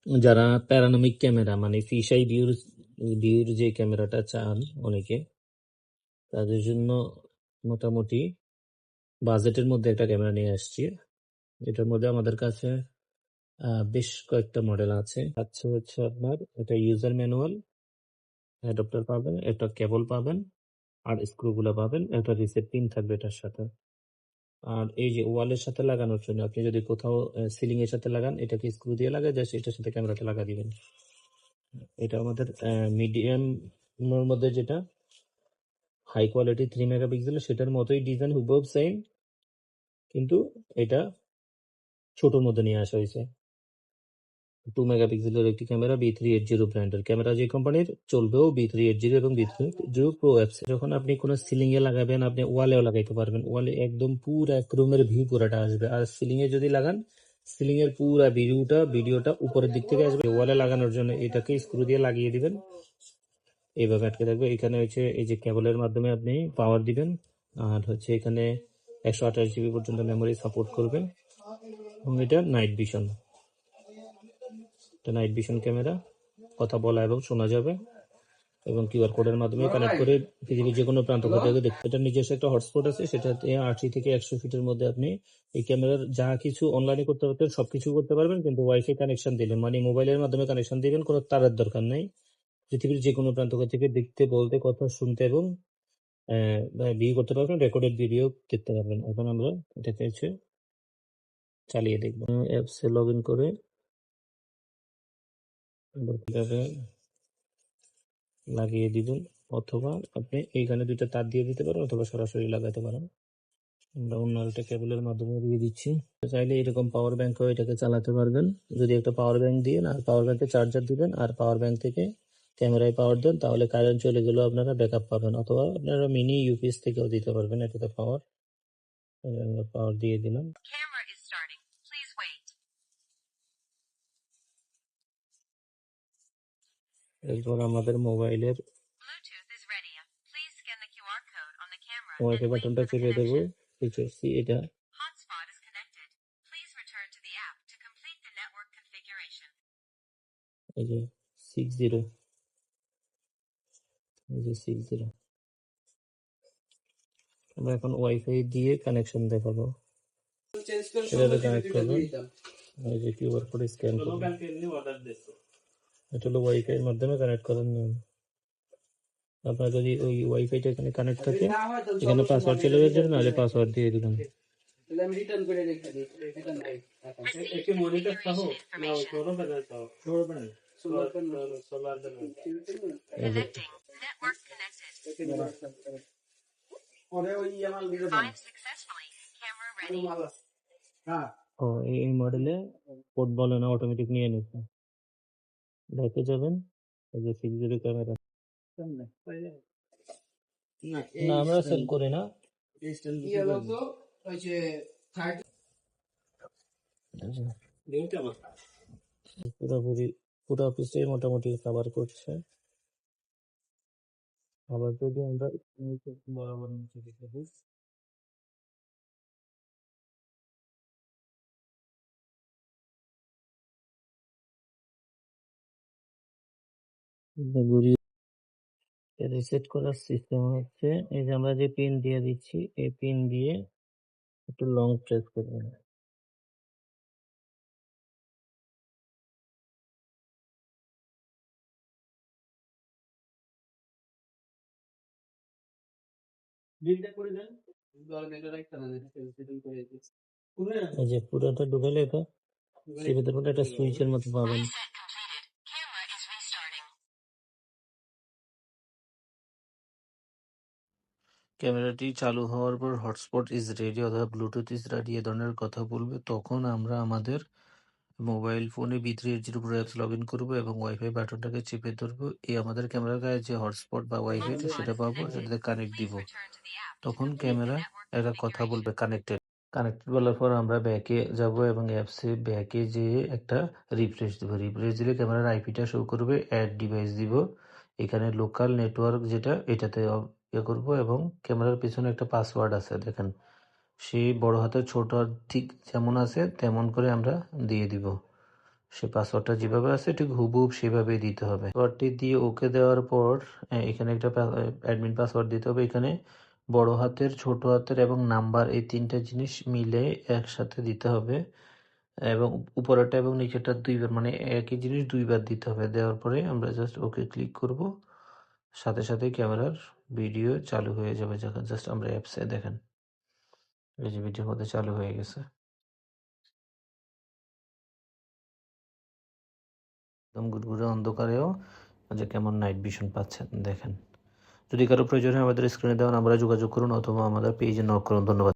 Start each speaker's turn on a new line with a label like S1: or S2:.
S1: যারা panoramic camera মানে fish I ভিউর যে ক্যামেরাটা চান অনেকে, তাদের জন্য মোটামুটি বাজেটের মধ্যে একটা ক্যামেরা নিয়ে আসছি। এটার মধ্যে আমাদের কাছে বেশ কয়েকটা মডেল আছে। আচ্ছা হচ্ছে আপনার এটা ইউজার ম্যানুয়াল, অ্যাডাপ্টার পাবেন, একটা কেবল পাবেন, আর স্ক্রুগুলো পাবেন, একটা রিসেট পিন থাকবে এটার সাথে। আর এই যে ওয়ালের সাথে লাগানোর জন্য আপনি যদি কোথাও সিলিং এর সাথে লাগান, এটাকে স্ক্রু দিয়ে লাগায় জাস্ট এটার সাথে ক্যামেরাটা লাগা দিবেন। এটা আমাদের মিডিয়াম মধ্যে যেটা হাই কোয়ালিটি 3 মেগাপিক্সেল সেটার মতোই ডিজাইন হুবহু সেম, কিন্তু এটা ছোটর মধ্যে নিয়ে আসা হয়েছে। 2 মেগাপিক্সেলের একটি ক্যামেরা B380 ব্র্যান্ডের ক্যামেরা, যে কোম্পানির চলবেও B380 এবং B380 প্রো অ্যাপস। যখন আপনি কোনো সিলিং এ লাগাবেন, আপনি ওয়ালেও লাগাইতে পারবেন। ওয়ালে একদম পুরো এক রুমের ভিউ পুরোটা আসবে। আর সিলিং এ যদি লাগান, সিলিং এর পুরো ভিডিওটা উপরের দিক থেকে আসবে। ওয়ালে লাগানোর জন্য এটাকে স্ক্রু দিয়ে লাগিয়ে দিবেন, এইভাবে আটকে থাকবে। এখানে হচ্ছে এই যে কেবলের মাধ্যমে আপনি পাওয়ার দিবেন। আর হচ্ছে এখানে 128 GB পর্যন্ত মেমোরি সাপোর্ট করবে। এবং এটা নাইট ভিশন ক্যামেরা, কথা বলা এবং শোনা যাবে, এবং কিউআর কোডের মাধ্যমে কানেক্ট করে পৃথিবীর যে কোনো প্রান্ত থেকে দেখতে। এটার নিজস্ব একটা হটস্পট আছে, সেটাতে 80 থেকে 100 ফিটের মধ্যে আপনি এই ক্যামেরার যা কিছু অনলাইনে করতে পারবেন সবকিছু করতে পারবেন, কিন্তু ওয়াইফাই কানেকশন দিবেন, মানে মোবাইলের মাধ্যমে কানেকশন দিবেন, কোনো তারের দরকার নেই। পৃথিবীর যে কোনো প্রান্ত থেকে দেখতে, বলতে, কথা শুনতে এবং ভিউ করতে পারবেন, রেকর্ডেড ভিডিও দেখতে পারবেন। এখন আমরা এটাকে হচ্ছে চালিয়ে দেখবো। অ্যাপসে লগ ইন করে কিভাবে লাগিয়ে দিবেন, অথবা আপনি এইখানে দুইটা তার দিয়ে দিতে পারেন, অথবা সরাসরি লাগাতে পারেন। আমরা অন্য একটা কেবলের মাধ্যমে দিয়ে দিচ্ছি। চাইলে এরকম পাওয়ার ব্যাংকও এটাকে চালাতে পারবেন। যদি একটা পাওয়ার ব্যাংক দিয়ে আর পাওয়ার ব্যাংকে চার্জার দিবেন আর পাওয়ার ব্যাংক থেকে ক্যামেরায় পাওয়ার দেন, তাহলে কারেন্ট চলে গেলেও আপনারা ব্যাকআপ পাবেন। অথবা আপনারা মিনি ইউপিএস থেকেও দিতে পারবেন এটাতে পাওয়ার। পাওয়ার দিয়ে দিলাম। এরপর আমাদের মোবাইলের ওয়াইফাই বাটনটা চেপে দেবো। এটা এই যে 60, এই যে 60। আমরা এখন ওয়াইফাই দিয়ে কানেকশন দেখাবো। এটাতে কানেক্ট করবেন, এই যে কিউআর কোড স্ক্যান করবেন। এটা হলো ওয়াইফাই এর মাধ্যমে কানেক্ট করার নিয়ম। আপনার যদি ওই ওয়াইফাইটা এখানে কানেক্ট থাকে, এখানে পাসওয়ার্ড চলে যাবে, নাহলে পাসওয়ার্ড দিয়ে দিলাম। আমি রিটার্ন করে রেখে দিই, এটা নাই এখন একটু মনিটর সহ না সরো বাজার দাও, সরো বাজার সোলার কানেক্টিং নেটওয়ার্ক কানেক্টেড পরে ওই আমার video find successfully camera ready. হ্যাঁ, ও এই মডেলে কোড বলে না, অটোমেটিক নিয়ে নিচ্ছে। দেখে যাবেন এই যে 60 ক্যামেরা না, আমরা সেল করি না। পুরো অফিসে মোটামুটি কভার করছে। আবার যদি আমরা বরাবর নিচে দেখে দিই, রিসেট করার সিস্টেম হচ্ছে এই যে আমরা যে পিন দিয়ে দিচ্ছি, এই পিন দিয়ে একটু লং প্রেস করবেন। এই যে পুরোটা ঢুকালে এটা সেটাতে করে একটা সুইচের মতো পাবেন। ক্যামেরাটি চালু হওয়ার পর হটস্পট ইজ রেডি অথবা ব্লুটুথ ইজ রেডি এ ধরনের কথা বলবে, তখন আমরা আমাদের মোবাইল ফোনে B380 pro apps log in করবো এবং ওয়াইফাই বাটনটাকে চেপে ধরবো। এই আমাদের ক্যামেরার গায়ে যে হটস্পট বা ওয়াইফাইটা সেটা পাবো, সেটাতে কানেক্ট দিব। তখন ক্যামেরা একটা কথা বলবে কানেক্টেড বলার পর আমরা ব্যাকে যাব এবং অ্যাপসে ব্যাকে যেয়ে একটা রিফ্রেশ দিব। রিফ্রেশ দিলে ক্যামেরার আইপিটা শো করবে, অ্যাড ডিভাইস দিব, এখানে লোকাল নেটওয়ার্ক যেটা এটাতে ইয়ে করবো, এবং ক্যামেরার পিছনে একটা পাসওয়ার্ড আছে দেখেন, সেই বড় হাতের ছোট ঠিক যেমন আছে তেমন করে আমরা দিয়ে দিব। সেই পাসওয়ার্ডটা যেভাবে আছে ঠিক হুবহুব সেভাবেই দিতে হবে। পাসওয়ার্ডটি দিয়ে ওকে দেওয়ার পর এখানে একটা অ্যাডমিন পাসওয়ার্ড দিতে হবে। এখানে বড় হাতের, ছোট হাতের এবং নাম্বার এই ৩টা জিনিস মিলে একসাথে দিতে হবে এবং উপরেরটা এবং নিচেরটা ২ বার মানে একই জিনিস ২ বার দিতে হবে। দেওয়ার পরে আমরা জাস্ট ওকে ক্লিক করব। সাথে সাথেই ক্যামেরার ভিডিও চালু হয়ে যাবে। যখন জাস্ট আমরা অ্যাপসে দেখেন। এই যে ভিডিওর মধ্যে চালু হয়ে গেছে। একদম গুড়গুড়ে অন্ধকারেও যে কেমন নাইট ভিশন পাচ্ছেন দেখেন। যদি কারো প্রয়োজন হয় আমাদের স্ক্রিনে দেওয়া নাম্বারে যোগাযোগ করুন অথবা আমাদের পেজে নক করুন। ধন্যবাদ।